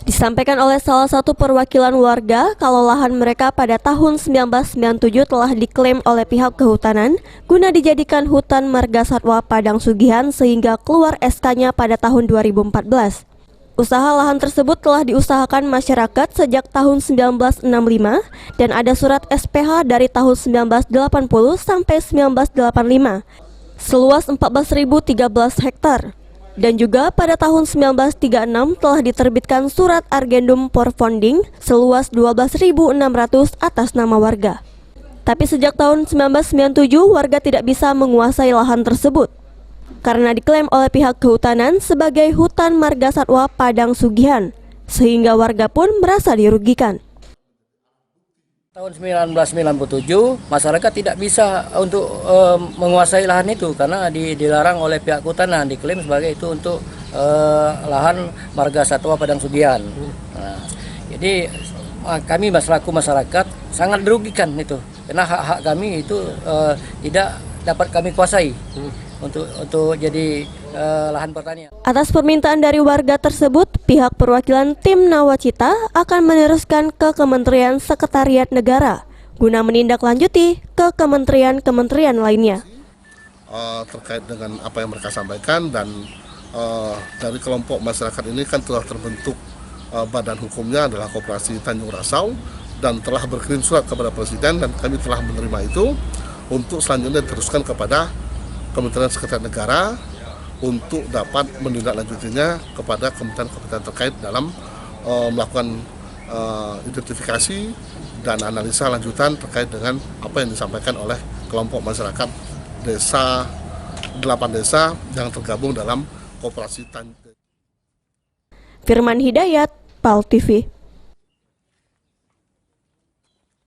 Disampaikan oleh salah satu perwakilan warga kalau lahan mereka pada tahun 1997 telah diklaim oleh pihak kehutanan guna dijadikan hutan marga satwa Padang Sugihan sehingga keluar SK-nya pada tahun 2014. Usaha lahan tersebut telah diusahakan masyarakat sejak tahun 1965 dan ada surat SPH dari tahun 1980 sampai 1985 seluas 14.013 hektar. Dan juga pada tahun 1936 telah diterbitkan surat Argendum Porfonding seluas 12.600 atas nama warga. Tapi sejak tahun 1997 warga tidak bisa menguasai lahan tersebut karena diklaim oleh pihak kehutanan sebagai hutan marga satwa Padang Sugihan, sehingga warga pun merasa dirugikan. Tahun 1997 masyarakat tidak bisa untuk menguasai lahan itu karena dilarang oleh pihak kehutanan, diklaim sebagai itu untuk lahan marga satwa Padang Sugihan. Nah, jadi kami selaku masyarakat sangat dirugikan itu karena hak-hak kami itu tidak dapat kami kuasai untuk jadi lahan pertanian. Atas permintaan dari warga tersebut, pihak perwakilan tim Nawacita akan meneruskan ke Kementerian Sekretariat Negara guna menindaklanjuti ke kementerian-kementerian lainnya. Terkait dengan apa yang mereka sampaikan dan dari kelompok masyarakat ini kan telah terbentuk badan hukumnya adalah Koperasi Tanjung Rasau dan telah berkirim surat kepada Presiden dan kami telah menerima itu untuk selanjutnya diteruskan kepada Kementerian Sekretariat Negara untuk dapat menindaklanjutinya kepada kementerian-kementerian terkait dalam melakukan identifikasi dan analisa lanjutan terkait dengan apa yang disampaikan oleh kelompok masyarakat desa 8 desa yang tergabung dalam Koperasi Tanjung. Firman Hidayat, PAL TV.